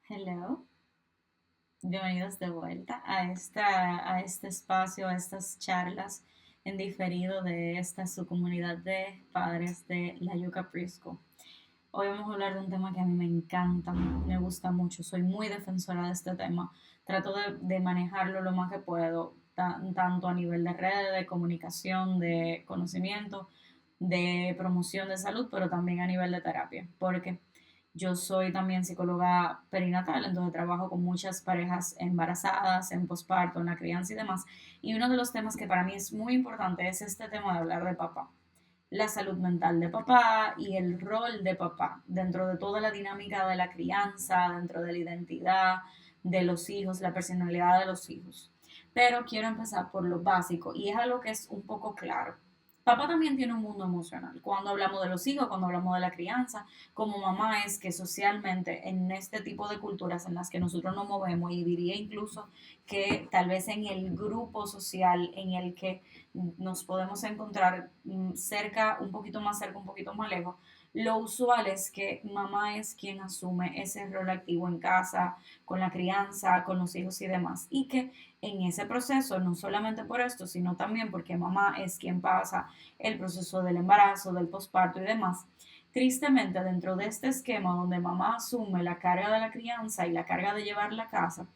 Hello, bienvenidos de vuelta a este espacio, a estas charlas en diferido de esta su comunidad de padres de la Yuca Prisco. Hoy vamos a hablar de un tema que a mí me encanta, me gusta mucho, soy muy defensora de este tema, trato de manejarlo lo más que puedo, tanto a nivel de redes, de comunicación, de conocimiento, de promoción de salud, pero también a nivel de terapia, porque yo soy también psicóloga perinatal, entonces trabajo con muchas parejas embarazadas, en posparto, en la crianza y demás. Y uno de los temas que para mí es muy importante es este tema de hablar de papá, la salud mental de papá y el rol de papá dentro de toda la dinámica de la crianza, dentro de la identidad de los hijos, la personalidad de los hijos. Pero quiero empezar por lo básico y es algo que es un poco claro. Papá también tiene un mundo emocional. Cuando hablamos de los hijos, cuando hablamos de la crianza, como mamá es que socialmente en este tipo de culturas en las que nosotros nos movemos y diría incluso que tal vez en el grupo social en el que nos podemos encontrar cerca, un poquito más cerca, un poquito más lejos, lo usual es que mamá es quien asume ese rol activo en casa, con la crianza, con los hijos y demás. Y que en ese proceso, no solamente por esto, sino también porque mamá es quien pasa el proceso del embarazo, del posparto y demás. Tristemente, dentro de este esquema donde mamá asume la carga de la crianza y la carga de llevar la casa,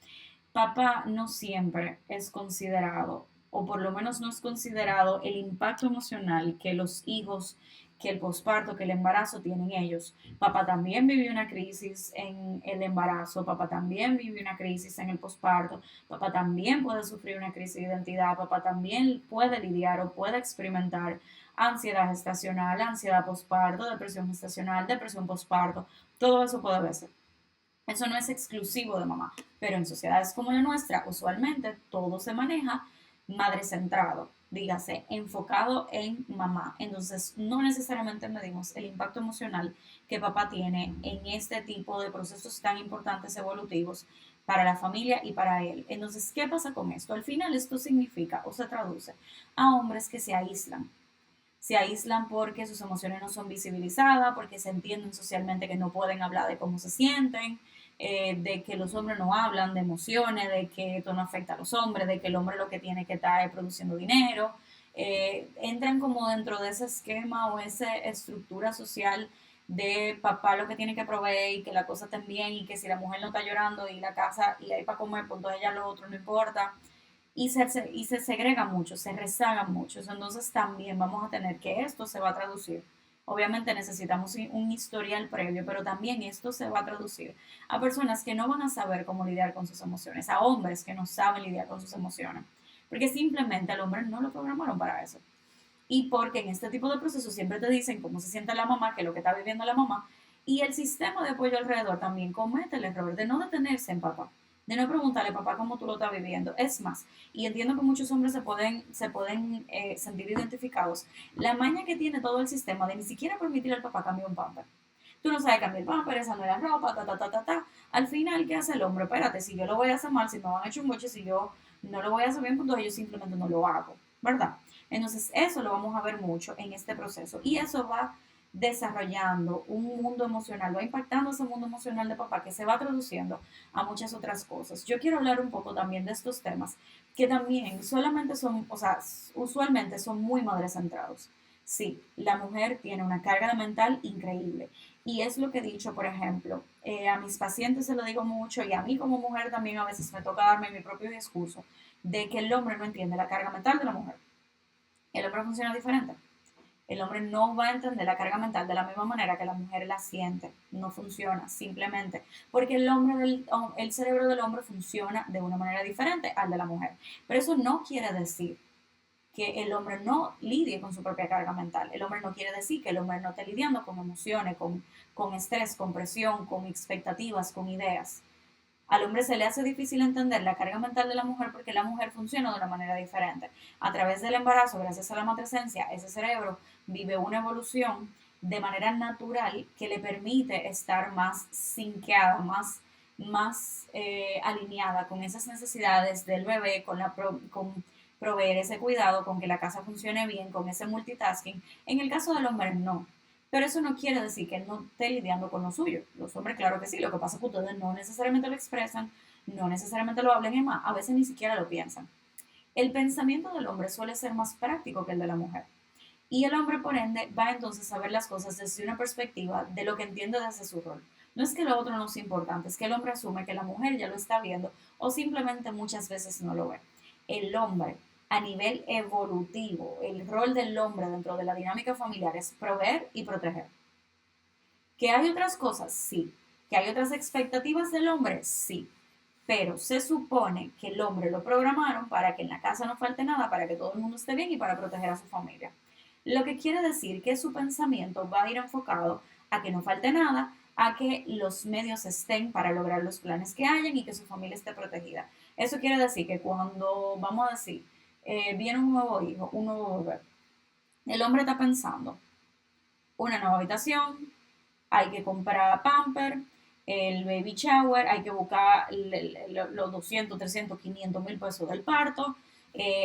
papá no siempre es considerado, o por lo menos no es considerado el impacto emocional que los hijos, que el posparto, que el embarazo tienen ellos. Papá también vivió una crisis en el embarazo, papá también vivió una crisis en el posparto, papá también puede sufrir una crisis de identidad, papá también puede lidiar o puede experimentar ansiedad gestacional, ansiedad posparto, depresión gestacional, depresión posparto, todo eso puede verse. Eso no es exclusivo de mamá, pero en sociedades como la nuestra, usualmente todo se maneja madre centrado, dígase, enfocado en mamá. Entonces, no necesariamente medimos el impacto emocional que papá tiene en este tipo de procesos tan importantes evolutivos para la familia y para él. Entonces, ¿qué pasa con esto? Al final, esto significa o se traduce a hombres que se aíslan porque sus emociones no son visibilizadas, porque se entienden socialmente que no pueden hablar de cómo se sienten, de que los hombres no hablan de emociones, de que esto no afecta a los hombres, de que el hombre lo que tiene que estar es produciendo dinero. Entran como dentro de ese esquema o esa estructura social de papá lo que tiene que proveer y que la cosa esté bien y que si la mujer no está llorando y la casa y hay para comer, pues entonces ya lo otro no importa y se segrega mucho, se rezagan mucho. Entonces también vamos a tener que esto se va a traducir. Obviamente necesitamos un historial previo, pero también esto se va a traducir a personas que no van a saber cómo lidiar con sus emociones, a hombres que no saben lidiar con sus emociones, porque simplemente al hombre no lo programaron para eso. Y porque en este tipo de procesos siempre te dicen cómo se siente la mamá, que es lo que está viviendo la mamá, y el sistema de apoyo alrededor también comete el error de no detenerse en papá, de no preguntarle papá cómo tú lo estás viviendo. Es más, y entiendo que muchos hombres se pueden sentir identificados, la maña que tiene todo el sistema de ni siquiera permitirle al papá cambiar un pamper. Tú no sabes cambiar el pamper, esa no es la ropa, ta, ta, ta, ta, ta. Al final, ¿qué hace el hombre? Espérate, si yo lo voy a hacer mal, si me van a echar un boche, si yo no lo voy a hacer bien, pues entonces yo simplemente no lo hago, ¿verdad? Entonces, eso lo vamos a ver mucho en este proceso y eso va desarrollando un mundo emocional, va impactando ese mundo emocional de papá que se va traduciendo a muchas otras cosas. Yo quiero hablar un poco también de estos temas que también solamente son, o sea, usualmente son muy madre centrados. Sí, la mujer tiene una carga de mental increíble y es lo que he dicho, por ejemplo, a mis pacientes se lo digo mucho y a mí como mujer también a veces me toca darme mi propio discurso de que el hombre no entiende la carga mental de la mujer. El hombre funciona diferente. El hombre no va a entender la carga mental de la misma manera que la mujer la siente. No funciona, simplemente. Porque el cerebro del hombre funciona de una manera diferente al de la mujer. Pero eso no quiere decir que el hombre no lidie con su propia carga mental. El hombre no quiere decir que el hombre no esté lidiando con emociones, con estrés, con presión, con expectativas, con ideas. Al hombre se le hace difícil entender la carga mental de la mujer porque la mujer funciona de una manera diferente. A través del embarazo, gracias a la matrescencia, ese cerebro vive una evolución de manera natural que le permite estar más sinqueada, más alineada con esas necesidades del bebé, con proveer ese cuidado, con que la casa funcione bien, con ese multitasking. En el caso del hombre, no. Pero eso no quiere decir que no esté lidiando con lo suyo. Los hombres, claro que sí, lo que pasa es que ustedes no necesariamente lo expresan, no necesariamente lo hablan, y más, a veces ni siquiera lo piensan. El pensamiento del hombre suele ser más práctico que el de la mujer. Y el hombre, por ende, va entonces a ver las cosas desde una perspectiva de lo que entiende desde su rol. No es que lo otro no sea importante, es que el hombre asume que la mujer ya lo está viendo o simplemente muchas veces no lo ve. El hombre, a nivel evolutivo, el rol del hombre dentro de la dinámica familiar es proveer y proteger. ¿Que hay otras cosas? Sí. ¿Que hay otras expectativas del hombre? Sí. Pero se supone que el hombre lo programaron para que en la casa no falte nada, para que todo el mundo esté bien y para proteger a su familia. Lo que quiere decir que su pensamiento va a ir enfocado a que no falte nada, a que los medios estén para lograr los planes que hayan y que su familia esté protegida. Eso quiere decir que cuando, vamos a decir, viene un nuevo hijo, un nuevo bebé, el hombre está pensando una nueva habitación, hay que comprar pamper, el baby shower, hay que buscar los 200, 300, 500 mil pesos del parto,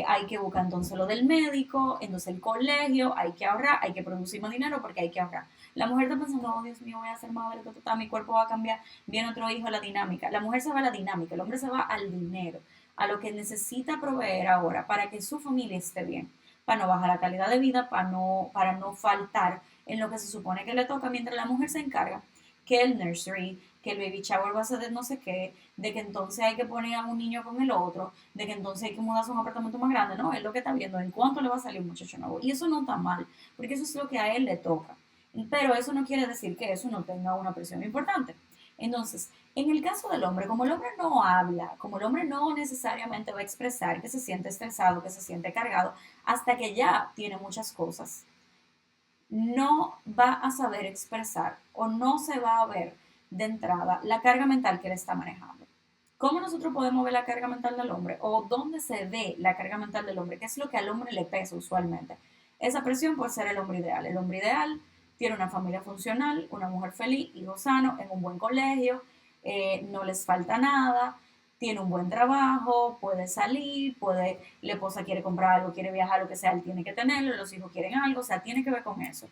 hay que buscar entonces lo del médico, entonces el colegio, hay que ahorrar, hay que producir más dinero porque hay que ahorrar. La mujer está pensando, oh Dios mío, voy a ser madre, mi cuerpo va a cambiar, viene otro hijo, la dinámica. La mujer se va a la dinámica, el hombre se va al dinero, a lo que necesita proveer ahora para que su familia esté bien, para no bajar la calidad de vida, para no faltar en lo que se supone que le toca, mientras la mujer se encarga que el nursery, que el baby shower va a ser de no sé qué, de que entonces hay que poner a un niño con el otro, de que entonces hay que mudarse a un apartamento más grande, no, es lo que está viendo, en cuánto le va a salir un muchacho nuevo. Y eso no está mal, porque eso es lo que a él le toca. Pero eso no quiere decir que eso no tenga una presión importante. Entonces, en el caso del hombre, como el hombre no habla, como el hombre no necesariamente va a expresar que se siente estresado, que se siente cargado, hasta que ya tiene muchas cosas, no va a saber expresar o no se va a ver de entrada la carga mental que él está manejando. ¿Cómo nosotros podemos ver la carga mental del hombre? ¿O dónde se ve la carga mental del hombre? ¿Qué es lo que al hombre le pesa usualmente? Esa presión por ser el hombre ideal. El hombre ideal tiene una familia funcional, una mujer feliz, hijos sanos, en un buen colegio, no les falta nada, tiene un buen trabajo, puede salir, puede, la esposa quiere comprar algo, quiere viajar, lo que sea, él tiene que tenerlo, los hijos quieren algo, o sea, tiene que ver con eso.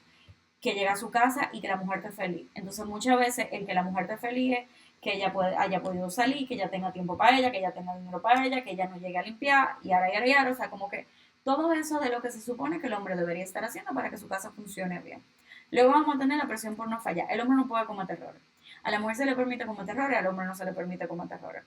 Que llega a su casa y que la mujer esté feliz. Entonces muchas veces el que la mujer esté feliz es que ella haya podido salir, que ella tenga tiempo para ella, que ella tenga dinero para ella, que ella no llegue a limpiar, y ahora, o sea, como que todo eso de lo que se supone que el hombre debería estar haciendo para que su casa funcione bien. Luego vamos a tener la presión por no fallar. El hombre no puede cometer errores. A la mujer se le permite cometer errores, al hombre no se le permite cometer errores.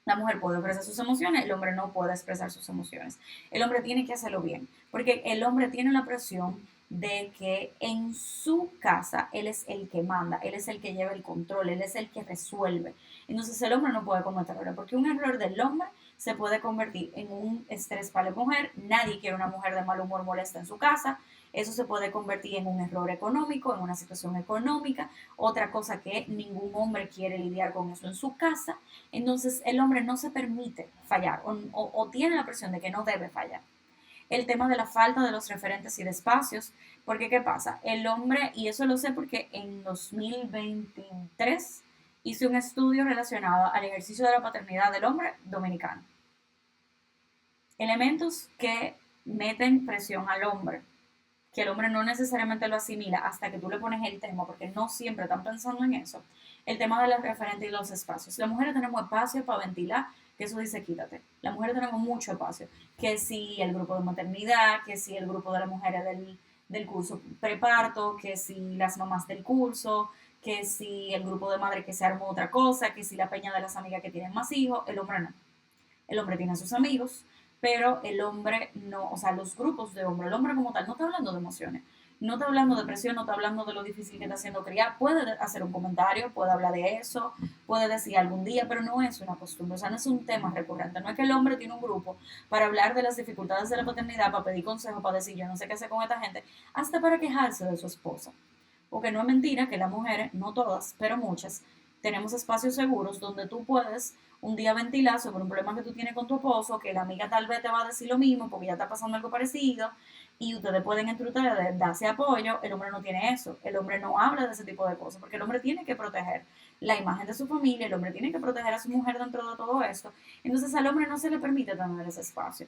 La mujer puede expresar sus emociones, el hombre no puede expresar sus emociones. El hombre tiene que hacerlo bien, porque el hombre tiene la presión de que en su casa él es el que manda, él es el que lleva el control, él es el que resuelve. Entonces el hombre no puede cometer errores, porque un error del hombre se puede convertir en un estrés para la mujer. Nadie quiere una mujer de mal humor molesta en su casa. Eso se puede convertir en un error económico, en una situación económica, otra cosa que ningún hombre quiere lidiar con eso en su casa. Entonces el hombre no se permite fallar o tiene la presión de que no debe fallar. El tema de la falta de los referentes y de espacios, porque ¿qué pasa? El hombre, y eso lo sé porque en 2023 hice un estudio relacionado al ejercicio de la paternidad del hombre dominicano. Elementos que meten presión al hombre, que el hombre no necesariamente lo asimila hasta que tú le pones el tema, porque no siempre están pensando en eso. El tema de los referentes y los espacios. Las mujeres tenemos espacio para ventilar, que eso dice quítate. Las mujeres tenemos mucho espacio, que si el grupo de maternidad, que si el grupo de las mujeres del curso preparto, que si las mamás del curso, que si el grupo de madres que se armó otra cosa, que si la peña de las amigas que tienen más hijos, el hombre no. El hombre tiene a sus amigos, pero el hombre no, o sea, los grupos de hombres, el hombre como tal, no está hablando de emociones, no está hablando de presión, no está hablando de lo difícil que está haciendo criar, puede hacer un comentario, puede hablar de eso, puede decir algún día, pero no es una costumbre, o sea, no es un tema recurrente, no es que el hombre tiene un grupo para hablar de las dificultades de la paternidad, para pedir consejo, para decir yo no sé qué hacer con esta gente, hasta para quejarse de su esposa. Porque no es mentira que las mujeres, no todas, pero muchas, tenemos espacios seguros donde tú puedes un día ventilar sobre un problema que tú tienes con tu esposo, que la amiga tal vez te va a decir lo mismo porque ya está pasando algo parecido, y ustedes pueden entre ustedes darse apoyo. El hombre no tiene eso, el hombre no habla de ese tipo de cosas, porque el hombre tiene que proteger la imagen de su familia, el hombre tiene que proteger a su mujer dentro de todo esto. Entonces al hombre no se le permite tener ese espacio.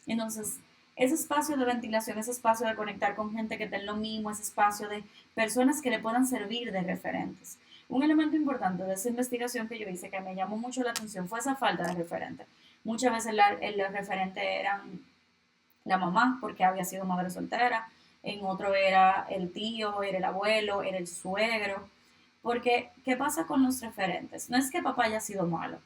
Entonces ese espacio de ventilación, ese espacio de conectar con gente que tenga lo mismo, ese espacio de personas que le puedan servir de referentes. Un elemento importante de esa investigación que yo hice que me llamó mucho la atención fue esa falta de referente. Muchas veces los referentes eran la mamá, porque había sido madre soltera, en otro era el tío, era el abuelo, era el suegro. Porque, ¿qué pasa con los referentes? No es que papá haya sido malo.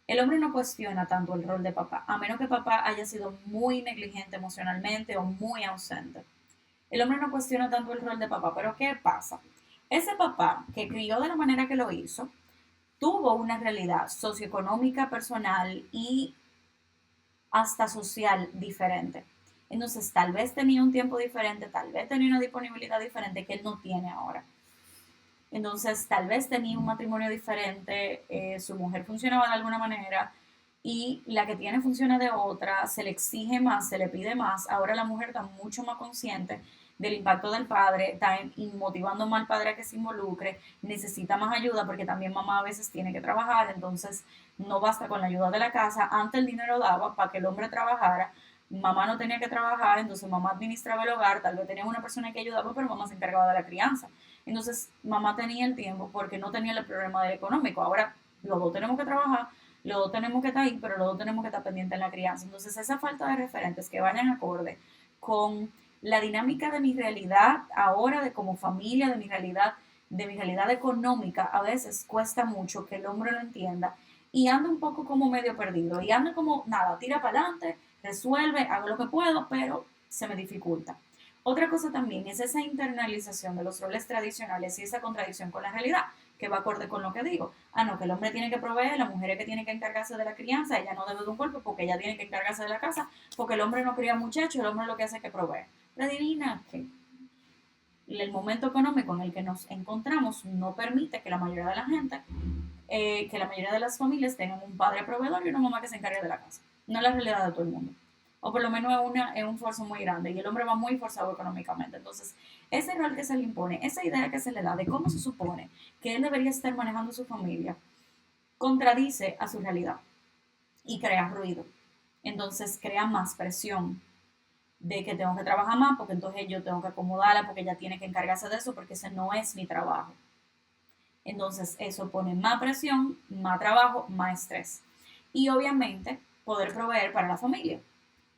El hombre no cuestiona tanto el rol de papá, a menos que papá haya sido muy negligente emocionalmente o muy ausente. El hombre no cuestiona tanto el rol de papá, pero ¿qué pasa? Ese papá que crió de la manera que lo hizo, tuvo una realidad socioeconómica, personal y hasta social diferente. Entonces, tal vez tenía un tiempo diferente, tal vez tenía una disponibilidad diferente que él no tiene ahora. Entonces, tal vez tenía un matrimonio diferente, su mujer funcionaba de alguna manera y la que tiene funciona de otra, se le exige más, se le pide más. Ahora la mujer está mucho más consciente del impacto del padre, está motivando más al padre a que se involucre, necesita más ayuda porque también mamá a veces tiene que trabajar, entonces no basta con la ayuda de la casa. Antes el dinero daba para que el hombre trabajara, mamá no tenía que trabajar, entonces mamá administraba el hogar, tal vez tenía una persona que ayudaba, pero mamá se encargaba de la crianza. Entonces, mamá tenía el tiempo porque no tenía el problema del económico. Ahora, los dos tenemos que trabajar, los dos tenemos que estar ahí, pero los dos tenemos que estar pendientes en la crianza. Entonces, esa falta de referentes que vayan acorde con la dinámica de mi realidad ahora, de como familia, de mi realidad económica, a veces cuesta mucho que el hombre lo entienda y anda un poco como medio perdido y anda como, nada, tira para adelante, resuelve, hago lo que puedo, pero se me dificulta. Otra cosa también es esa internalización de los roles tradicionales y esa contradicción con la realidad, que va acorde con lo que digo. Ah, no, que el hombre tiene que proveer, la mujer es que tiene que encargarse de la crianza, ella no debe de un cuerpo porque ella tiene que encargarse de la casa, porque el hombre no cría muchachos, el hombre lo que hace es que provee. Pero adivina que el momento económico en el que nos encontramos no permite que la mayoría de la gente, que la mayoría de las familias tengan un padre proveedor y una mamá que se encargue de la casa. No es la realidad de todo el mundo. O por lo menos es un esfuerzo muy grande y el hombre va muy forzado económicamente. Entonces, ese rol que se le impone, esa idea que se le da de cómo se supone que él debería estar manejando su familia, contradice a su realidad y crea ruido. Entonces, crea más presión de que tengo que trabajar más porque entonces yo tengo que acomodarla porque ella tiene que encargarse de eso porque ese no es mi trabajo. Entonces, eso pone más presión, más trabajo, más estrés. Y obviamente, poder proveer para la familia.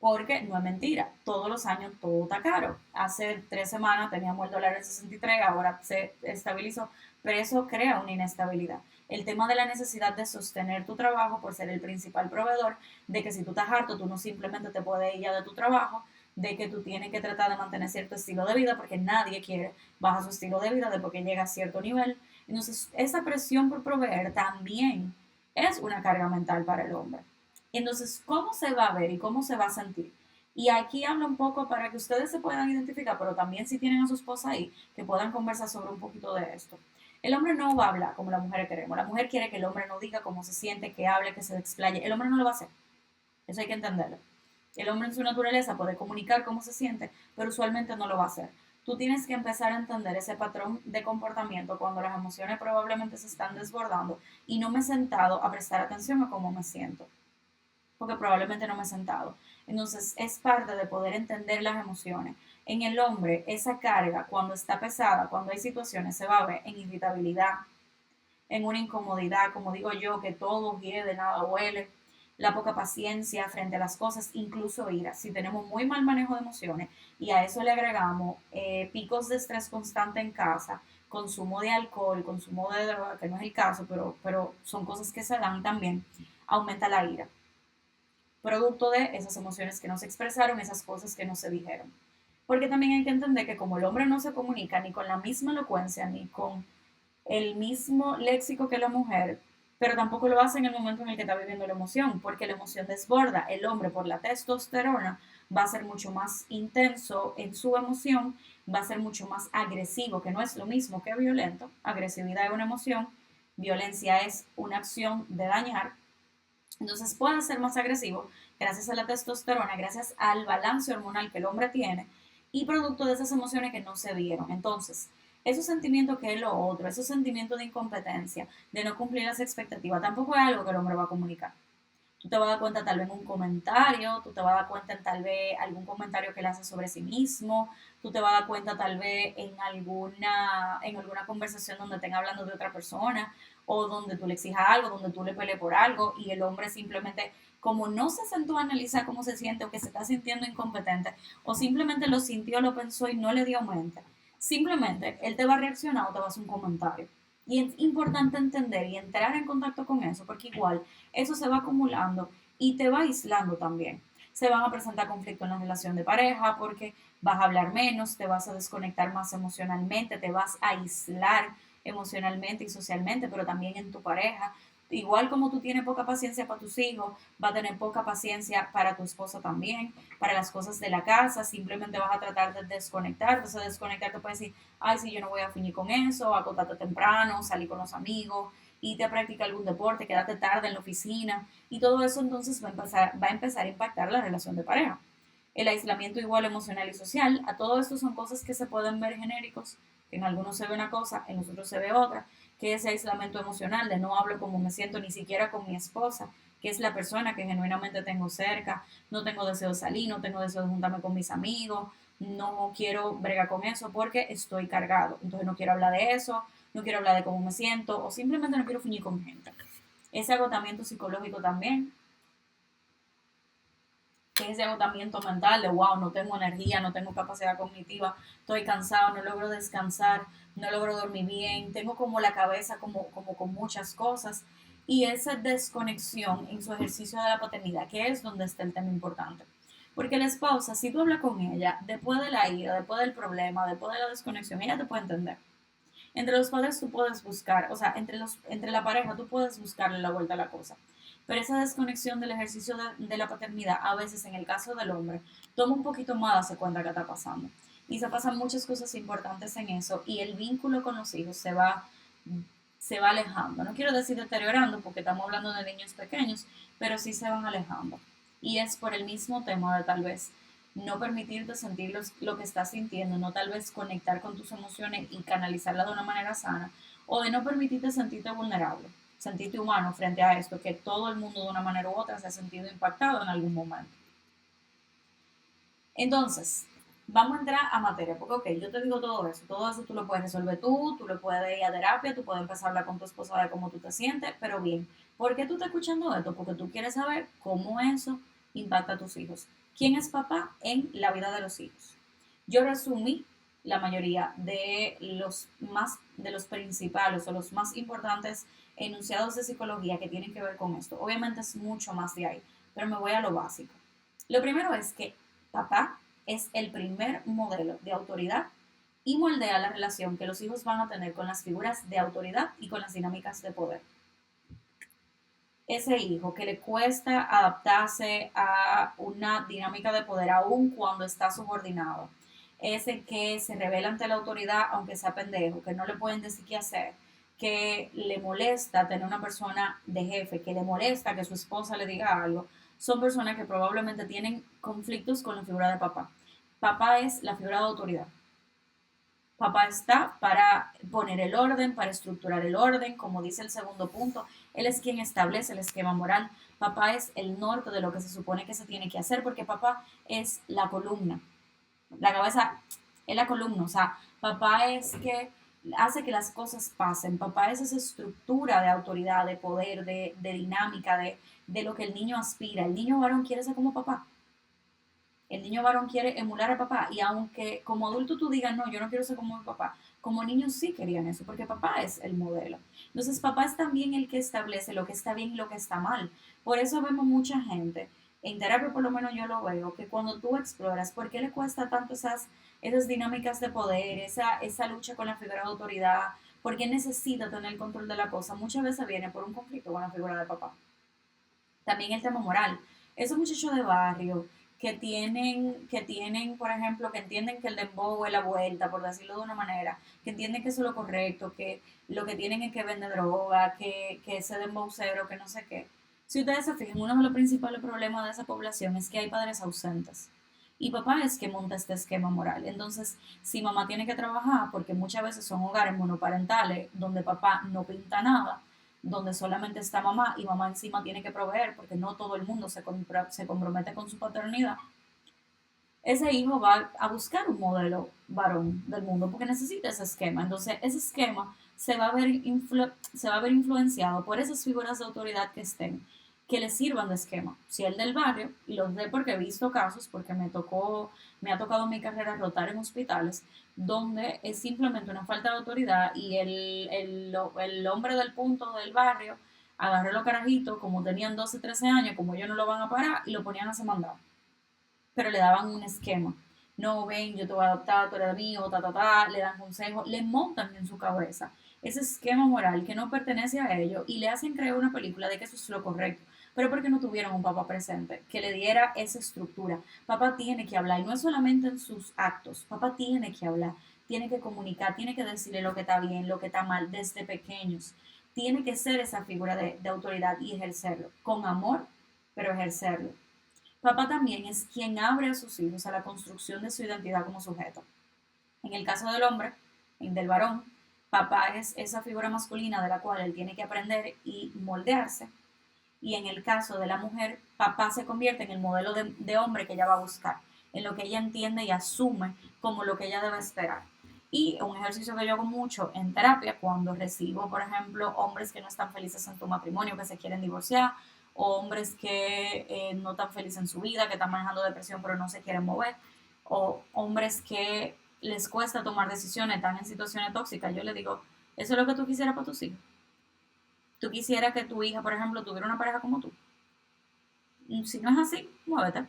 Porque no es mentira, todos los años todo está caro. Hace 3 semanas teníamos el dólar en 63, ahora se estabilizó, pero eso crea una inestabilidad. El tema de la necesidad de sostener tu trabajo por ser el principal proveedor, de que si tú estás harto, tú no simplemente te puedes ir ya de tu trabajo, de que tú tienes que tratar de mantener cierto estilo de vida, porque nadie quiere bajar su estilo de vida después que llega a cierto nivel. Entonces, esa presión por proveer también es una carga mental para el hombre. Entonces, ¿cómo se va a ver y cómo se va a sentir? Y aquí hablo un poco para que ustedes se puedan identificar, pero también si tienen a su esposa ahí, que puedan conversar sobre un poquito de esto. El hombre no va a hablar como la mujer queremos. La mujer quiere que el hombre no diga cómo se siente, que hable, que se explaye. El hombre no lo va a hacer. Eso hay que entenderlo. El hombre en su naturaleza puede comunicar cómo se siente, pero usualmente no lo va a hacer. Tú tienes que empezar a entender ese patrón de comportamiento cuando las emociones probablemente se están desbordando y no me he sentado a prestar atención a cómo me siento porque probablemente no me he sentado. Entonces, es parte de poder entender las emociones. En el hombre, esa carga, cuando está pesada, cuando hay situaciones, se va a ver en irritabilidad, en una incomodidad, como digo yo, que todo hiede, nada huele, la poca paciencia frente a las cosas, incluso ira. Si tenemos muy mal manejo de emociones y a eso le agregamos picos de estrés constante en casa, consumo de alcohol, consumo de droga, que no es el caso, pero son cosas que se dan también, aumenta la ira producto de esas emociones que no se expresaron, esas cosas que no se dijeron. Porque también hay que entender que como el hombre no se comunica ni con la misma elocuencia, ni con el mismo léxico que la mujer, pero tampoco lo hace en el momento en el que está viviendo la emoción, porque la emoción desborda. El hombre por la testosterona va a ser mucho más intenso en su emoción, va a ser mucho más agresivo, que no es lo mismo que violento. Agresividad es una emoción, violencia es una acción de dañar, entonces puede ser más agresivo gracias a la testosterona, gracias al balance hormonal que el hombre tiene y producto de esas emociones que no se vieron. Entonces, esos sentimientos que es lo otro, esos sentimientos de incompetencia, de no cumplir las expectativas, tampoco es algo que el hombre va a comunicar. Tú te vas a dar cuenta tal vez en un comentario, tú te vas a dar cuenta en tal vez algún comentario que él hace sobre sí mismo, tú te vas a dar cuenta tal vez en alguna conversación donde estén hablando de otra persona o donde tú le exijas algo, donde tú le pelees por algo y el hombre simplemente, como no se sentó a analizar cómo se siente o que se está sintiendo incompetente o simplemente lo sintió, lo pensó y no le dio mente, simplemente él te va a reaccionar o te va a hacer un comentario. Y es importante entender y entrar en contacto con eso, porque igual eso se va acumulando y te va aislando también. Se van a presentar conflictos en la relación de pareja porque vas a hablar menos, te vas a desconectar más emocionalmente, te vas a aislar emocionalmente y socialmente, pero también en tu pareja. Igual como tú tienes poca paciencia para tus hijos, va a tener poca paciencia para tu esposa también, para las cosas de la casa, simplemente vas a tratar de desconectar, entonces desconectar te puede decir, ay, sí, yo no voy a finir con eso, acostarte temprano, salir con los amigos, irte a practicar algún deporte, quedarte tarde en la oficina y todo eso entonces va a empezar a impactar la relación de pareja. El aislamiento igual emocional y social, a todo esto son cosas que se pueden ver genéricos, que en algunos se ve una cosa, en otros se ve otra, que es ese aislamiento emocional de no hablo como me siento ni siquiera con mi esposa, que es la persona que genuinamente tengo cerca, no tengo deseo de salir, no tengo deseo de juntarme con mis amigos, no quiero bregar con eso porque estoy cargado, entonces no quiero hablar de eso, no quiero hablar de cómo me siento o simplemente no quiero finir con gente. Ese agotamiento psicológico también, que es ese agotamiento mental de wow, no tengo energía, no tengo capacidad cognitiva, estoy cansado, no logro descansar, no logro dormir bien, tengo como la cabeza como con muchas cosas y esa desconexión en su ejercicio de la paternidad, que es donde está el tema importante. Porque la esposa, si tú hablas con ella, después de la ira, después del problema, después de la desconexión, ella te puede entender. Entre los padres tú puedes buscar, o sea, entre la pareja tú puedes buscarle la vuelta a la cosa. Pero esa desconexión del ejercicio de la paternidad, a veces en el caso del hombre, toma un poquito más darse cuenta que está pasando. Y se pasan muchas cosas importantes en eso y el vínculo con los hijos se va alejando. No quiero decir deteriorando porque estamos hablando de niños pequeños, pero sí se van alejando. Y es por el mismo tema de tal vez no permitirte sentir lo que estás sintiendo, no tal vez conectar con tus emociones y canalizarla de una manera sana, o de no permitirte sentirte vulnerable, sentirte humano frente a esto, que todo el mundo de una manera u otra se ha sentido impactado en algún momento. Entonces, vamos a entrar a materia, porque ok, yo te digo todo eso tú lo puedes resolver tú lo puedes ir a terapia, tú puedes empezar a hablar con tu esposa de cómo tú te sientes, pero bien, ¿por qué tú estás escuchando esto? Porque tú quieres saber cómo eso impacta a tus hijos. ¿Quién es papá en la vida de los hijos? Yo resumí la mayoría de los principales o los más importantes enunciados de psicología que tienen que ver con esto. Obviamente es mucho más de ahí, pero me voy a lo básico. Lo primero es que papá es el primer modelo de autoridad y moldea la relación que los hijos van a tener con las figuras de autoridad y con las dinámicas de poder. Ese hijo que le cuesta adaptarse a una dinámica de poder aún cuando está subordinado, ese que se revela ante la autoridad aunque sea pendejo, que no le pueden decir qué hacer, que le molesta tener una persona de jefe, que le molesta que su esposa le diga algo, son personas que probablemente tienen conflictos con la figura de papá. Papá es la figura de autoridad. Papá está para poner el orden, para estructurar el orden, como dice el segundo punto. Él es quien establece el esquema moral. Papá es el norte de lo que se supone que se tiene que hacer, porque papá es la columna. La cabeza es la columna, o sea, papá es que hace que las cosas pasen. Papá es esa estructura de autoridad, de poder, de dinámica, de lo que el niño aspira. El niño varón quiere ser como papá. El niño varón quiere emular a papá y aunque como adulto tú digas, no, yo no quiero ser como mi papá, como niños sí querían eso, porque papá es el modelo. Entonces papá es también el que establece lo que está bien y lo que está mal. Por eso vemos mucha gente, en terapia por lo menos yo lo veo, que cuando tú exploras por qué le cuesta tanto esas dinámicas de poder, esa lucha con la figura de autoridad, por qué necesita tener el control de la cosa, muchas veces viene por un conflicto con la figura de papá. También el tema moral. Esos muchachos de barrio por ejemplo, que entienden que el dembow es la vuelta, por decirlo de una manera, que entienden que eso es lo correcto, que lo que tienen es que vender droga, que ese dembowcero, que no sé qué. Si ustedes se fijan, uno de los principales problemas de esa población es que hay padres ausentes. Y papá es que monta este esquema moral. Entonces, si mamá tiene que trabajar, porque muchas veces son hogares monoparentales donde papá no pinta nada, donde solamente está mamá y mamá encima tiene que proveer porque no todo el mundo se compromete con su paternidad, ese hijo va a buscar un modelo varón del mundo porque necesita ese esquema. Entonces, ese esquema se va a ver influenciado por esas figuras de autoridad que estén, que le sirvan de esquema. Si el del barrio, y lo sé porque he visto casos, porque me ha tocado en mi carrera rotar en hospitales, donde es simplemente una falta de autoridad y el hombre del punto del barrio agarró los carajitos, como tenían 12, 13 años, como ellos no lo van a parar, y lo ponían a hacer mandado, pero le daban un esquema. No, ven, yo te voy a adoptar, tú eres mío, le dan consejos, le montan en su cabeza ese esquema moral que no pertenece a ellos y le hacen creer una película de que eso es lo correcto. Pero porque no tuvieron un papá presente que le diera esa estructura. Papá tiene que hablar, y no es solamente en sus actos, papá tiene que hablar, tiene que comunicar, tiene que decirle lo que está bien, lo que está mal desde pequeños. Tiene que ser esa figura de autoridad y ejercerlo, con amor, pero ejercerlo. Papá también es quien abre a sus hijos a la construcción de su identidad como sujeto. En el caso del hombre, del varón, papá es esa figura masculina de la cual él tiene que aprender y moldearse. Y en el caso de la mujer, papá se convierte en el modelo de hombre que ella va a buscar, en lo que ella entiende y asume como lo que ella debe esperar. Y un ejercicio que yo hago mucho en terapia, cuando recibo, por ejemplo, hombres que no están felices en su matrimonio, que se quieren divorciar, o hombres que no están felices en su vida, que están manejando depresión pero no se quieren mover, o hombres que les cuesta tomar decisiones, están en situaciones tóxicas, yo les digo, ¿eso es lo que tú quisieras para tus hijos? ¿Tú quisieras que tu hija, por ejemplo, tuviera una pareja como tú? Si no es así, muévete.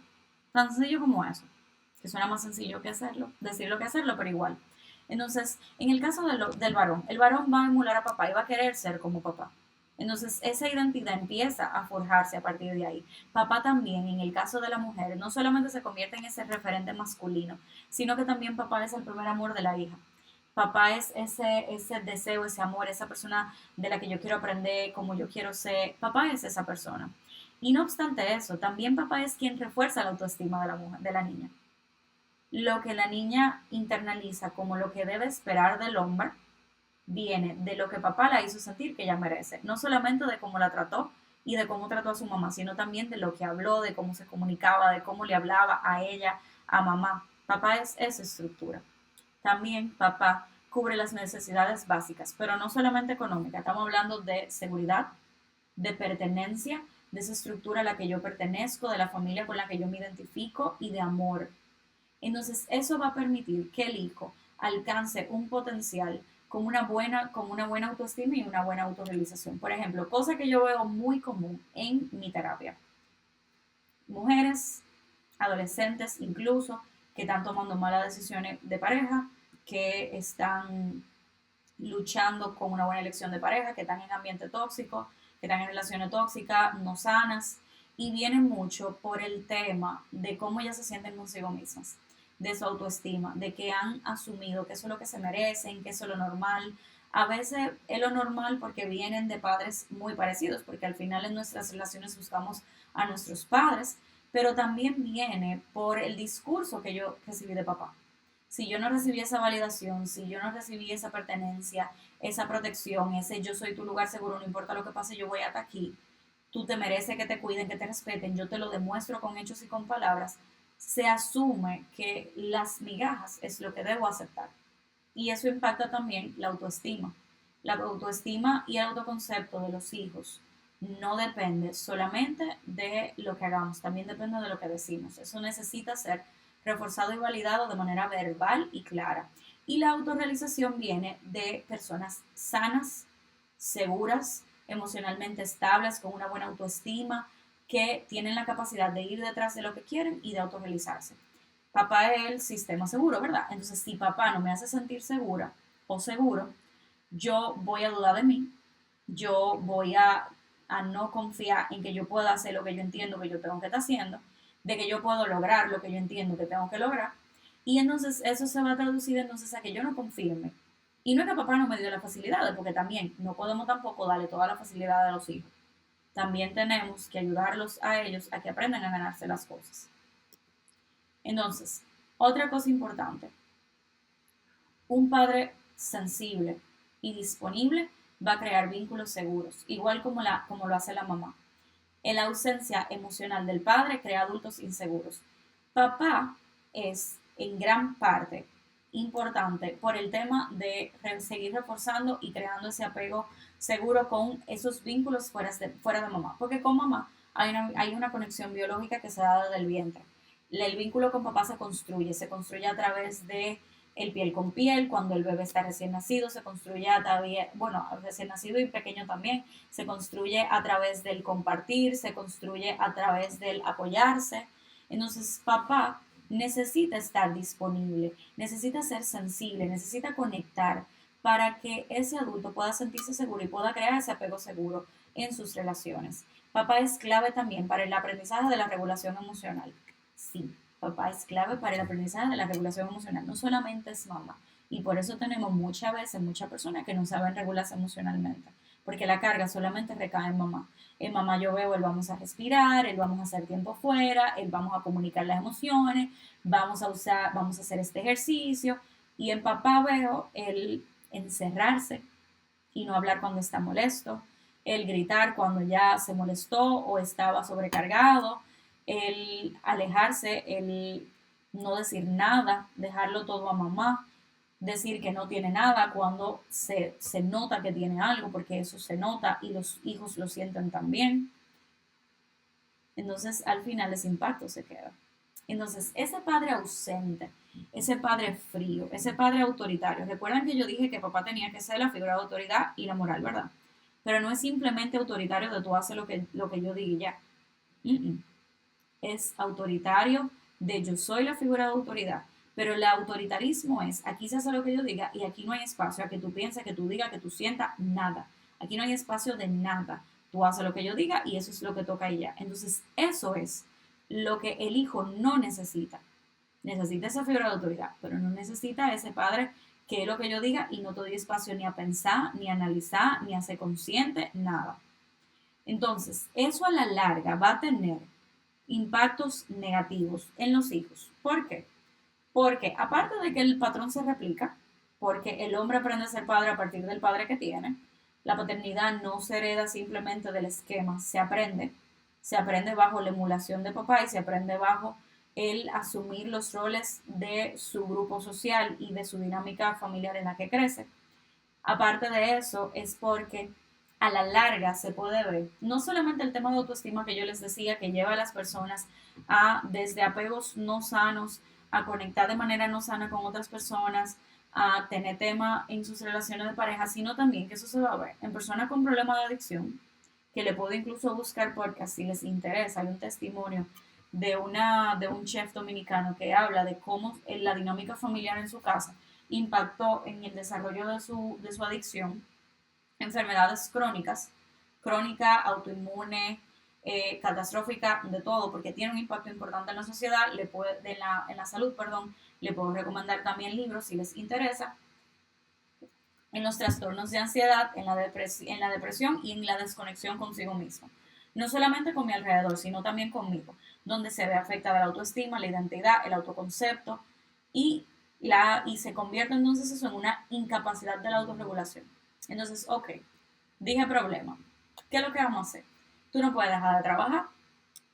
Tan sencillo como eso. Que suena más sencillo que hacerlo, decirlo que hacerlo, pero igual. Entonces, en el caso del varón, el varón va a emular a papá y va a querer ser como papá. Entonces, esa identidad empieza a forjarse a partir de ahí. Papá también, en el caso de la mujer, no solamente se convierte en ese referente masculino, sino que también papá es el primer amor de la hija. Papá es ese deseo, ese amor, esa persona de la que yo quiero aprender, como yo quiero ser. Papá es esa persona. Y no obstante eso, también papá es quien refuerza la autoestima de la mujer, de la niña. Lo que la niña internaliza como lo que debe esperar del hombre viene de lo que papá la hizo sentir que ella merece. No solamente de cómo la trató y de cómo trató a su mamá, sino también de lo que habló, de cómo se comunicaba, de cómo le hablaba a ella, a mamá. Papá es esa estructura. También papá cubre las necesidades básicas, pero no solamente económicas. Estamos hablando de seguridad, de pertenencia, de esa estructura a la que yo pertenezco, de la familia con la que yo me identifico y de amor. Entonces, eso va a permitir que el hijo alcance un potencial con una buena autoestima y una buena autorrealización. Por ejemplo, cosa que yo veo muy común en mi terapia. Mujeres, adolescentes incluso, que están tomando malas decisiones de pareja, que están luchando con una buena elección de pareja, que están en ambiente tóxico, que están en relaciones tóxicas, no sanas, y vienen mucho por el tema de cómo ellas se sienten consigo mismas, de su autoestima, de que han asumido que eso es lo que se merecen, que eso es lo normal. A veces es lo normal porque vienen de padres muy parecidos, porque al final en nuestras relaciones buscamos a nuestros padres, pero también viene por el discurso que yo recibí de papá. Si yo no recibí esa validación, si yo no recibí esa pertenencia, esa protección, ese yo soy tu lugar seguro, no importa lo que pase, yo voy hasta aquí, tú te mereces que te cuiden, que te respeten, yo te lo demuestro con hechos y con palabras, se asume que las migajas es lo que debo aceptar. Y eso impacta también la autoestima. La autoestima y el autoconcepto de los hijos no depende solamente de lo que hagamos, también depende de lo que decimos. Eso necesita ser reforzado y validado de manera verbal y clara. Y la autorrealización viene de personas sanas, seguras, emocionalmente estables, con una buena autoestima, que tienen la capacidad de ir detrás de lo que quieren y de autorrealizarse. Papá es el sistema seguro, ¿verdad? Entonces, si papá no me hace sentir segura o seguro, yo voy a dudar de mí, yo voy a no confiar en que yo pueda hacer lo que yo entiendo que yo tengo que estar haciendo, de que yo puedo lograr lo que yo entiendo que tengo que lograr. Y entonces eso se va a traducir entonces a que yo no confíe en mí. Y no es que papá no me dio las facilidades, porque también no podemos tampoco darle toda la facilidad a los hijos. También tenemos que ayudarlos a ellos a que aprendan a ganarse las cosas. Entonces, otra cosa importante, un padre sensible y disponible va a crear vínculos seguros, igual como lo hace la mamá. En la ausencia emocional del padre crea adultos inseguros. Papá es en gran parte importante por el tema de seguir reforzando y creando ese apego seguro con esos vínculos fuera de mamá. Porque con mamá hay una conexión biológica que se da desde el vientre. El vínculo con papá se construye a través de el piel con piel, cuando el bebé está recién nacido, se construye a través, bueno, recién nacido y pequeño también, se construye a través del compartir, se construye a través del apoyarse. Entonces, papá necesita estar disponible, necesita ser sensible, necesita conectar para que ese adulto pueda sentirse seguro y pueda crear ese apego seguro en sus relaciones. Papá es clave también para el aprendizaje de la regulación emocional. Sí, papá es clave para el aprendizaje de la regulación emocional, no solamente es mamá. Y por eso tenemos muchas veces muchas personas que no saben regularse emocionalmente, porque la carga solamente recae en mamá. En mamá yo veo, él vamos a respirar, él vamos a hacer tiempo fuera, él vamos a comunicar las emociones, vamos a hacer este ejercicio. Y en papá veo el encerrarse y no hablar cuando está molesto, el gritar cuando ya se molestó o estaba sobrecargado, el alejarse, el no decir nada, dejarlo todo a mamá, decir que no tiene nada cuando se nota que tiene algo, porque eso se nota y los hijos lo sienten también. Entonces, al final ese impacto se queda. Entonces, ese padre ausente, ese padre frío, ese padre autoritario. Recuerdan que yo dije que papá tenía que ser la figura de autoridad y la moral, ¿verdad? Pero no es simplemente autoritario de tú haces lo que yo diga y ya. Es autoritario de yo soy la figura de autoridad. Pero el autoritarismo es, aquí se hace lo que yo diga y aquí no hay espacio a que tú pienses, que tú digas, que tú sientas, nada. Aquí no hay espacio de nada. Tú haces lo que yo diga y eso es lo que toca y ya. Entonces, eso es lo que el hijo no necesita. Necesita esa figura de autoridad, pero no necesita ese padre que es lo que yo diga y no te doy espacio ni a pensar, ni a analizar, ni a ser consciente, nada. Entonces, eso a la larga va a tener impactos negativos en los hijos. ¿Por qué? Porque aparte de que el patrón se replica, porque el hombre aprende a ser padre a partir del padre que tiene, la paternidad no se hereda simplemente del esquema, se aprende bajo la emulación de papá y se aprende bajo el asumir los roles de su grupo social y de su dinámica familiar en la que crece. Aparte de eso, es porque a la larga se puede ver no solamente el tema de autoestima que yo les decía, que lleva a las personas a desde apegos no sanos, a conectar de manera no sana con otras personas, a tener tema en sus relaciones de pareja, sino también que eso se va a ver en personas con problemas de adicción, que le puedo incluso buscar porque si les interesa. Hay un testimonio de un chef dominicano que habla de cómo la dinámica familiar en su casa impactó en el desarrollo de su adicción, enfermedades crónicas, crónica, autoinmune, catastrófica, de todo, porque tiene un impacto importante en la sociedad, en la salud, perdón. Le puedo recomendar también libros si les interesa, en los trastornos de ansiedad, en la depresión y en la desconexión consigo mismo. No solamente con mi alrededor, sino también conmigo, donde se ve afectada la autoestima, la identidad, el autoconcepto y, y se convierte entonces eso en una incapacidad de la autorregulación. Entonces, ok, dije problema. ¿Qué es lo que vamos a hacer? Tú no puedes dejar de trabajar,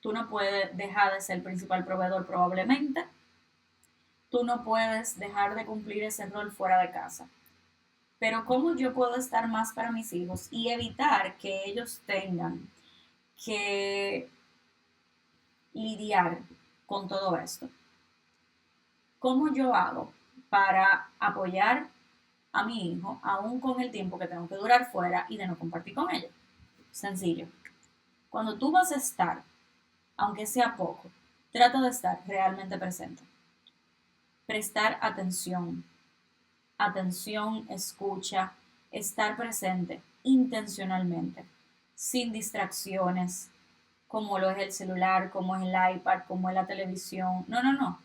tú no puedes dejar de ser el principal proveedor probablemente, tú no puedes dejar de cumplir ese rol fuera de casa. Pero ¿cómo yo puedo estar más para mis hijos y evitar que ellos tengan que lidiar con todo esto? ¿Cómo yo hago para apoyar a mi hijo aún con el tiempo que tengo que durar fuera y de no compartir con ellos? Sencillo. Cuando tú vas a estar, aunque sea poco, trata de estar realmente presente. Prestar atención, escucha, estar presente intencionalmente, sin distracciones, como lo es el celular, como es el iPad, como es la televisión. No, no, no.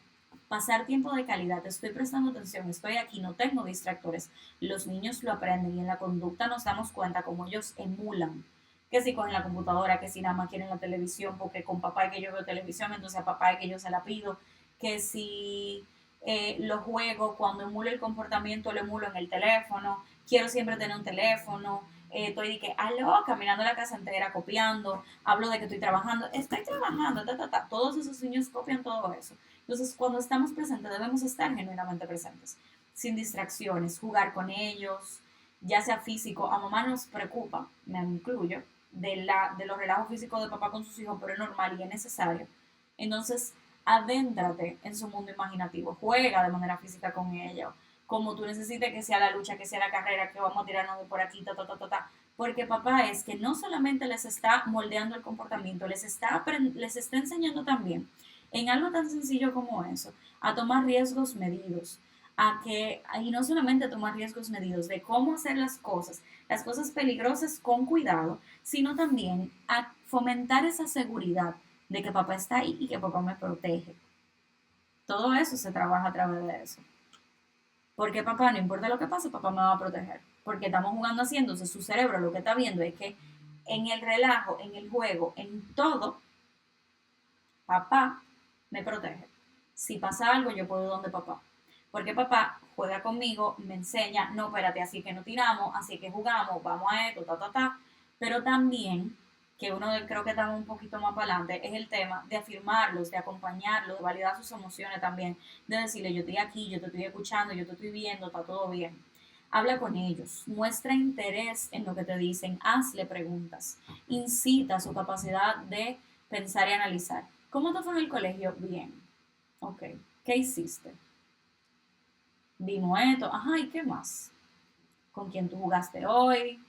Pasar tiempo de calidad, estoy prestando atención, estoy aquí, no tengo distractores. Los niños lo aprenden y en la conducta nos damos cuenta cómo ellos emulan. Que si cogen la computadora, que si nada más quieren la televisión, porque con papá es que yo veo televisión, entonces a papá es que yo se la pido. Que si lo juego, cuando emulo el comportamiento, lo emulo en el teléfono, quiero siempre tener un teléfono, estoy de que, aló, caminando la casa entera, copiando, hablo de que estoy trabajando, ta, ta, ta. Todos esos niños copian todo eso. Entonces, cuando estamos presentes, debemos estar genuinamente presentes, sin distracciones, jugar con ellos, ya sea físico. A mamá nos preocupa, me incluyo, de los relajos físicos de papá con sus hijos, pero es normal y es necesario. Entonces, adéntrate en su mundo imaginativo, juega de manera física con ellos, como tú necesites que sea la lucha, que sea la carrera, que vamos a tirarnos de por aquí, ta, ta, ta, ta, ta. Porque papá es que no solamente les está moldeando el comportamiento, les está enseñando también en algo tan sencillo como eso, a tomar riesgos medidos, y no solamente a tomar riesgos medidos de cómo hacer las cosas peligrosas con cuidado, sino también a fomentar esa seguridad de que papá está ahí y que papá me protege. Todo eso se trabaja a través de eso. Porque papá, no importa lo que pase, papá me va a proteger. Porque estamos jugando así, entonces su cerebro lo que está viendo es que en el relajo, en el juego, en todo, papá me protege. Si pasa algo, yo puedo ir donde papá. Porque papá juega conmigo, me enseña, no, espérate, así que no tiramos, así que jugamos, vamos a esto, ta, ta, ta. Pero también, que uno creo que está un poquito más para adelante, es el tema de afirmarlos, de acompañarlos, de validar sus emociones también, de decirle, yo estoy aquí, yo te estoy escuchando, yo te estoy viendo, está todo bien. Habla con ellos, muestra interés en lo que te dicen, hazle preguntas, incita su capacidad de pensar y analizar. ¿Cómo te fue en el colegio? Bien. Ok. ¿Qué hiciste? Vimos esto. Ajá, ¿y qué más? ¿Con quién tú jugaste hoy?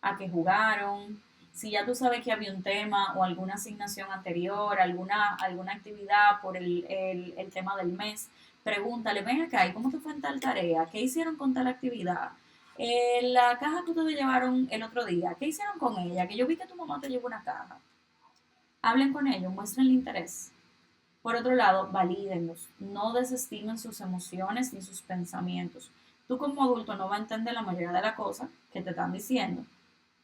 ¿A qué jugaron? Si ya tú sabes que había un tema o alguna asignación anterior, alguna actividad por el tema del mes, pregúntale, ven acá, ¿y cómo te fue en tal tarea? ¿Qué hicieron con tal actividad? La caja que ustedes llevaron el otro día, ¿qué hicieron con ella? Que yo vi que tu mamá te llevó una caja. Hablen con ellos, muestren el interés. Por otro lado, valídenlos, no desestimen sus emociones ni sus pensamientos. Tú como adulto no vas a entender la mayoría de las cosas que te están diciendo,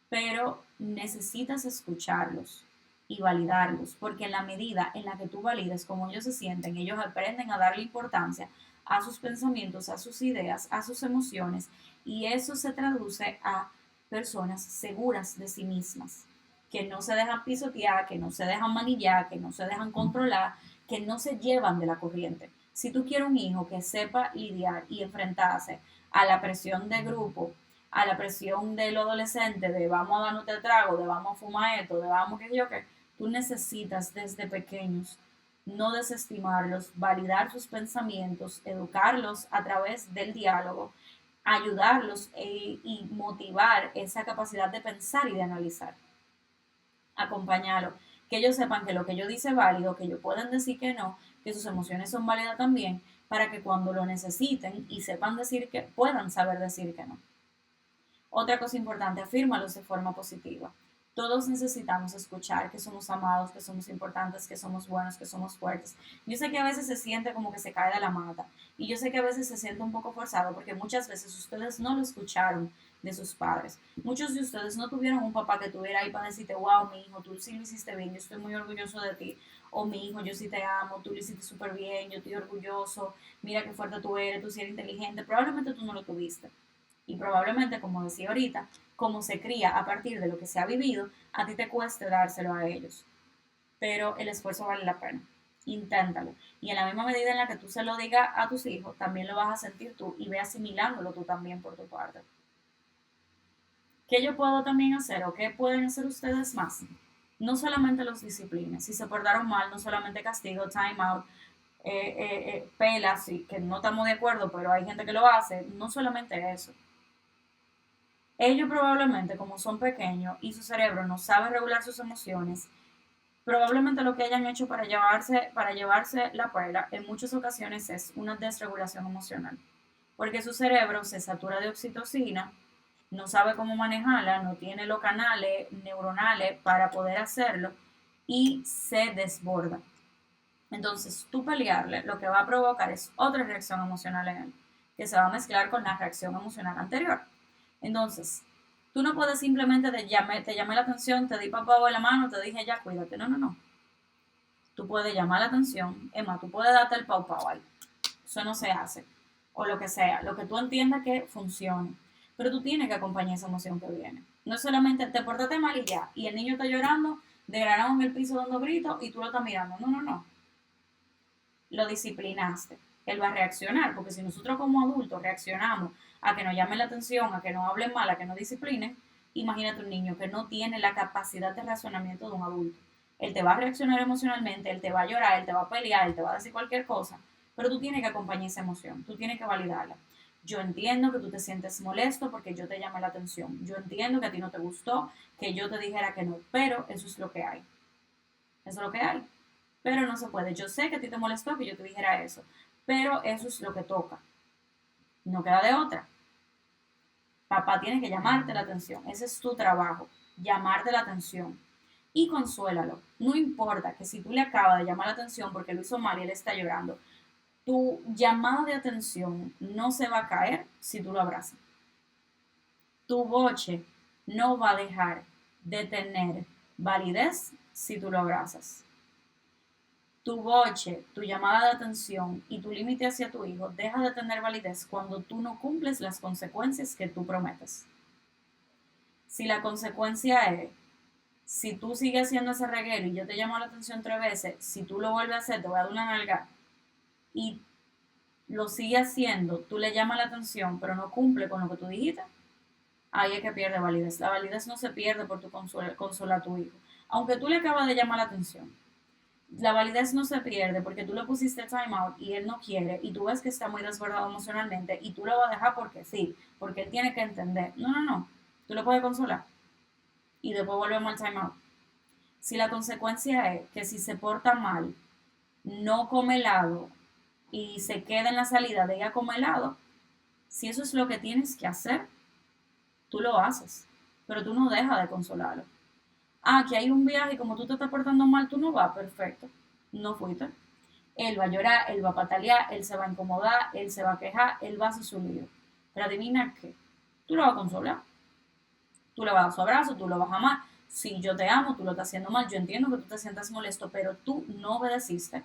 pero necesitas escucharlos y validarlos, porque en la medida en la que tú valides cómo ellos se sienten, ellos aprenden a darle importancia a sus pensamientos, a sus ideas, a sus emociones, y eso se traduce a personas seguras de sí mismas, que no se dejan pisotear, que no se dejan manillar, que no se dejan controlar, que no se llevan de la corriente. Si tú quieres un hijo que sepa lidiar y enfrentarse a la presión de grupo, a la presión de los adolescentes, de vamos a darnos este trago, de vamos a fumar esto, de vamos que yo que, tú necesitas desde pequeños no desestimarlos, validar sus pensamientos, educarlos a través del diálogo, ayudarlos y motivar esa capacidad de pensar y de analizar, acompañarlos, que ellos sepan que lo que ellos dicen es válido, que ellos pueden decir que no, que sus emociones son válidas también, para que cuando lo necesiten y sepan decir que puedan saber decir que no. Otra cosa importante, afírmalos de forma positiva. Todos necesitamos escuchar que somos amados, que somos importantes, que somos buenos, que somos fuertes. Yo sé que a veces se siente como que se cae de la mata y yo sé que a veces se siente un poco forzado porque muchas veces ustedes no lo escucharon de sus padres. Muchos de ustedes no tuvieron un papá que estuviera ahí para decirte, wow, mi hijo, tú sí lo hiciste bien, yo estoy muy orgulloso de ti. O mi hijo, yo sí te amo, tú lo hiciste súper bien, yo estoy orgulloso, mira qué fuerte tú eres, tú sí eres inteligente. Probablemente tú no lo tuviste. Y probablemente, como decía ahorita, como se cría a partir de lo que se ha vivido, a ti te cueste dárselo a ellos. Pero el esfuerzo vale la pena. Inténtalo. Y en la misma medida en la que tú se lo digas a tus hijos, también lo vas a sentir tú y ve asimilándolo tú también por tu parte. ¿Qué yo puedo también hacer o qué pueden hacer ustedes más? No solamente los disciplines. Si se portaron mal, no solamente castigo, time out, pelas, sí, que no estamos de acuerdo, pero hay gente que lo hace. No solamente eso. Ellos probablemente, como son pequeños y su cerebro no sabe regular sus emociones, probablemente lo que hayan hecho para llevarse la pela en muchas ocasiones es una desregulación emocional. Porque su cerebro se satura de oxitocina, no sabe cómo manejarla, no tiene los canales neuronales para poder hacerlo y se desborda. Entonces, tú pelearle lo que va a provocar es otra reacción emocional en él, que se va a mezclar con la reacción emocional anterior. Entonces, tú no puedes simplemente te llamé la atención, te di papá o la mano, te dije ya, cuídate. No, no, no. Tú puedes llamar la atención, Emma, tú puedes darte el pau pau ahí. Eso no se hace. O lo que sea, lo que tú entiendas que funcione. Pero tú tienes que acompañar esa emoción que viene. No es solamente te portaste mal y ya, y el niño está llorando, desgranado en el piso dando gritos y tú lo estás mirando. No, no, no. Lo disciplinaste. Él va a reaccionar, porque si nosotros como adultos reaccionamos a que nos llamen la atención, a que nos hablen mal, a que nos disciplinen, imagínate un niño que no tiene la capacidad de razonamiento de un adulto. Él te va a reaccionar emocionalmente, él te va a llorar, él te va a pelear, él te va a decir cualquier cosa, pero tú tienes que acompañar esa emoción, tú tienes que validarla. Yo entiendo que tú te sientes molesto porque yo te llamé la atención. Yo entiendo que a ti no te gustó que yo te dijera que no, pero eso es lo que hay. Eso es lo que hay. Pero no se puede. Yo sé que a ti te molestó que yo te dijera eso, pero eso es lo que toca. No queda de otra. Papá tiene que llamarte la atención. Ese es tu trabajo, llamarte la atención. Y consuélalo. No importa que si tú le acabas de llamar la atención porque lo hizo mal y él está llorando, tu llamada de atención no se va a caer si tú lo abrazas. Tu boche no va a dejar de tener validez si tú lo abrazas. Tu boche, tu llamada de atención y tu límite hacia tu hijo deja de tener validez cuando tú no cumples las consecuencias que tú prometes. Si la consecuencia es, si tú sigues haciendo ese reguero y yo te llamo la atención 3 veces, si tú lo vuelves a hacer, te voy a dar una nalga y lo sigue haciendo, tú le llamas la atención, pero no cumple con lo que tú dijiste, ahí es que pierde validez. La validez no se pierde por tu consola a tu hijo. Aunque tú le acabas de llamar la atención, la validez no se pierde porque tú le pusiste time out y él no quiere y tú ves que está muy desbordado emocionalmente y tú lo vas a dejar porque sí, porque él tiene que entender. No, no, no. Tú lo puedes consolar y después volvemos al time out. Si la consecuencia es que si se porta mal, no come helado y se queda en la salida de ella come helado, si eso es lo que tienes que hacer, tú lo haces, pero tú no dejas de consolarlo. Ah, que hay un viaje y como tú te estás portando mal, tú no vas, perfecto, no fuiste. Él va a llorar, él va a patalear, él se va a incomodar, él se va a quejar, él va a hacer su lío. Pero adivina qué, tú lo vas a consolar, tú le vas a dar su abrazo, tú lo vas a amar. Si yo te amo, tú lo estás haciendo mal, yo entiendo que tú te sientas molesto, pero tú no obedeciste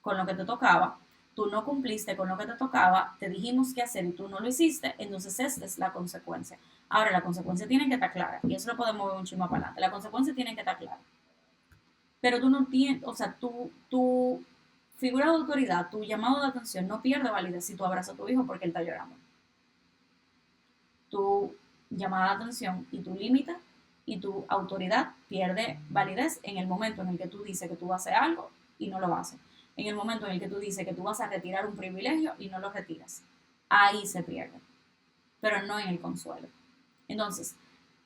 con lo que te tocaba, tú no cumpliste con lo que te tocaba, te dijimos qué hacer y tú no lo hiciste, entonces esta es la consecuencia. Ahora, la consecuencia tiene que estar clara, y eso lo podemos ver un chisme para adelante, la consecuencia tiene que estar clara. Pero tú no tienes, o sea, tu figura de autoridad, tu llamado de atención no pierde validez si tú abrazas a tu hijo porque él está llorando. Tu llamada de atención y tu límite y tu autoridad pierde validez en el momento en el que tú dices que tú vas a hacer algo y no lo haces. En el momento en el que tú dices que tú vas a retirar un privilegio y no lo retiras. Ahí se pierde, pero no en el consuelo. Entonces,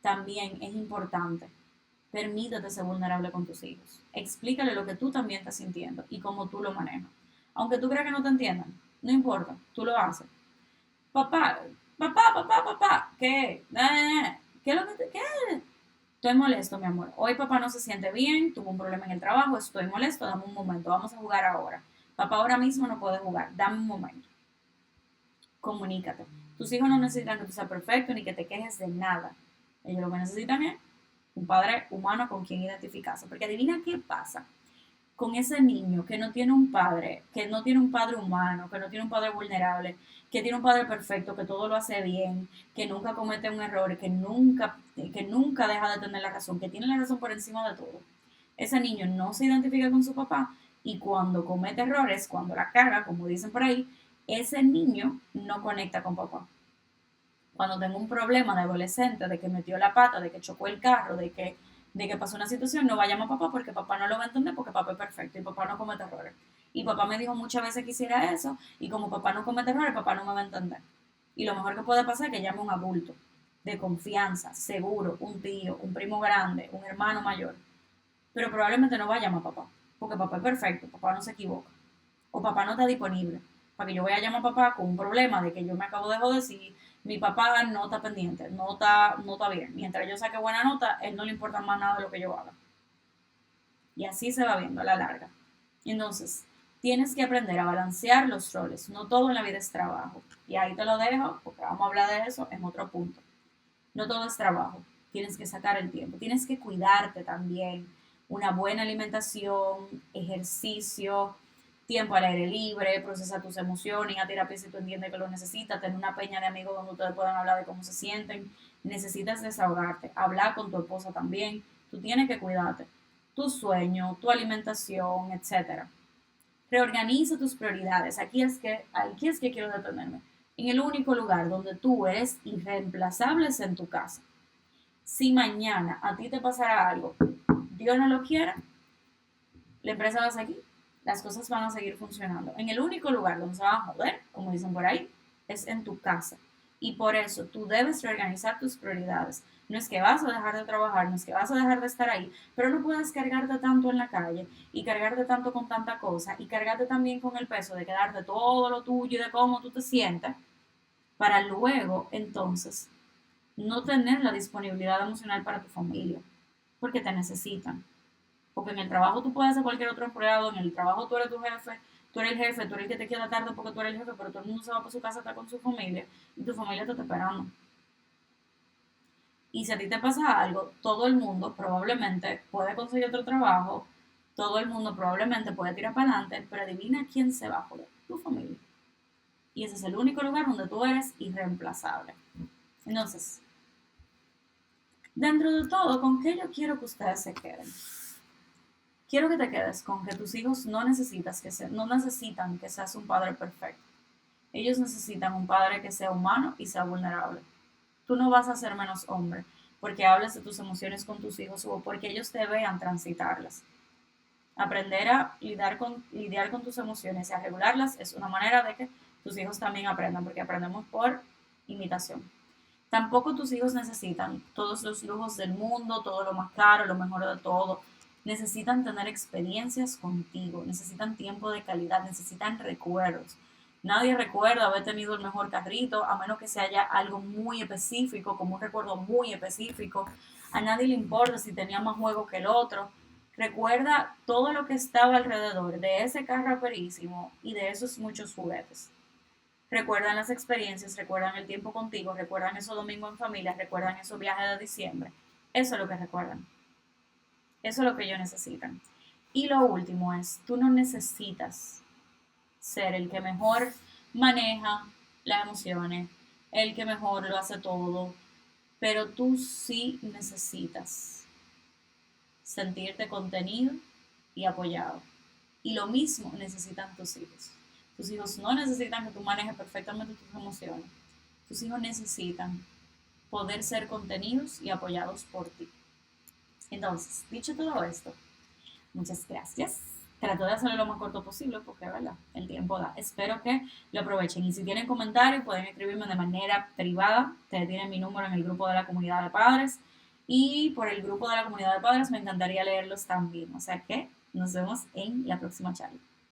también es importante, permítete ser vulnerable con tus hijos. Explícale lo que tú también estás sintiendo y cómo tú lo manejas. Aunque tú creas que no te entiendan, no importa, tú lo haces. Papá, papá, ¿qué? ¿Qué es lo que te, qué? Estoy molesto, mi amor. Hoy papá no se siente bien, tuvo un problema en el trabajo, estoy molesto, dame un momento, vamos a jugar ahora. Papá ahora mismo no puede jugar, dame un momento. Comunícate. Tus hijos no necesitan que tú seas perfecto ni que te quejes de nada. Ellos lo que necesitan es un padre humano con quien identificarse. Porque adivina qué pasa con ese niño que no tiene un padre, que no tiene un padre humano, que no tiene un padre vulnerable, que tiene un padre perfecto, que todo lo hace bien, que nunca comete un error, que nunca deja de tener la razón, que tiene la razón por encima de todo. Ese niño no se identifica con su papá y cuando comete errores, cuando la caga, como dicen por ahí, ese niño no conecta con papá. Cuando tengo un problema de adolescente, de que metió la pata, de que chocó el carro, de que pasó una situación, no va a llamar a papá porque papá no lo va a entender porque papá es perfecto y papá no comete errores. Y papá me dijo muchas veces que hiciera eso y como papá no comete errores, papá no me va a entender. Y lo mejor que puede pasar es que llame a un adulto de confianza, seguro, un tío, un primo grande, un hermano mayor. Pero probablemente no va a llamar a papá porque papá es perfecto, papá no se equivoca. O papá no está disponible para que yo vaya a llamar a papá con un problema de que yo me acabo de joder si mi papá no está pendiente, no está bien. Mientras yo saque buena nota, él no le importa más nada de lo que yo haga. Y así se va viendo a la larga. Entonces, tienes que aprender a balancear los roles. No todo en la vida es trabajo. Y ahí te lo dejo, porque vamos a hablar de eso en otro punto. No todo es trabajo. Tienes que sacar el tiempo. Tienes que cuidarte también. Una buena alimentación, ejercicio, tiempo al aire libre, procesa tus emociones, a terapia si tú entiendes que lo necesitas, tener una peña de amigos donde ustedes puedan hablar de cómo se sienten, necesitas desahogarte, hablar con tu esposa también, tú tienes que cuidarte, tu sueño, tu alimentación, etcétera. Reorganiza tus prioridades. Aquí es que quiero detenerme. En el único lugar donde tú eres irreemplazable es en tu casa. Si mañana a ti te pasara algo, Dios no lo quiera, la empresa va a seguir, las cosas van a seguir funcionando. En el único lugar donde se van a joder, como dicen por ahí, es en tu casa. Y por eso tú debes reorganizar tus prioridades. No es que vas a dejar de trabajar, no es que vas a dejar de estar ahí, pero no puedes cargarte tanto en la calle y cargarte tanto con tanta cosa y cargarte también con el peso de quedarte todo lo tuyo y de cómo tú te sientas para luego entonces no tener la disponibilidad emocional para tu familia, porque te necesitan. Porque en el trabajo tú puedes ser cualquier otro empleado, en el trabajo tú eres tu jefe, tú eres el jefe, tú eres el que te queda tarde porque tú eres el jefe, pero todo el mundo se va para su casa a estar con su familia y tu familia te está esperando. Y si a ti te pasa algo, todo el mundo probablemente puede conseguir otro trabajo, todo el mundo probablemente puede tirar para adelante, pero adivina quién se va a joder, tu familia. Y ese es el único lugar donde tú eres irreemplazable. Entonces, dentro de todo, ¿con qué yo quiero que ustedes se queden? Quiero que te quedes con que tus hijos no necesitan que seas un padre perfecto. Ellos necesitan un padre que sea humano y sea vulnerable. Tú no vas a ser menos hombre porque hables de tus emociones con tus hijos o porque ellos te vean transitarlas. Aprender a lidiar con tus emociones y a regularlas es una manera de que tus hijos también aprendan, porque aprendemos por imitación. Tampoco tus hijos necesitan todos los lujos del mundo, todo lo más caro, lo mejor de todo. Necesitan tener experiencias contigo, necesitan tiempo de calidad, necesitan recuerdos. Nadie recuerda haber tenido el mejor carrito, a menos que se haya algo muy específico, como un recuerdo muy específico. A nadie le importa si tenía más juego que el otro. Recuerda todo lo que estaba alrededor de ese carro perísimo y de esos muchos juguetes. Recuerdan las experiencias, recuerdan el tiempo contigo, recuerdan esos domingos en familia, recuerdan esos viajes de diciembre. Eso es lo que recuerdan. Eso es lo que ellos necesitan. Y lo último es, tú no necesitas ser el que mejor maneja las emociones, el que mejor lo hace todo, pero tú sí necesitas sentirte contenido y apoyado. Y lo mismo necesitan tus hijos. Tus hijos no necesitan que tú manejes perfectamente tus emociones. Tus hijos necesitan poder ser contenidos y apoyados por ti. Entonces, dicho todo esto, muchas gracias. Trato de hacerlo lo más corto posible porque, ¿verdad? El tiempo da. Espero que lo aprovechen. Y si tienen comentarios, pueden escribirme de manera privada. Ustedes tienen mi número en el grupo de la comunidad de padres. Y por el grupo de la comunidad de padres me encantaría leerlos también. O sea que nos vemos en la próxima charla.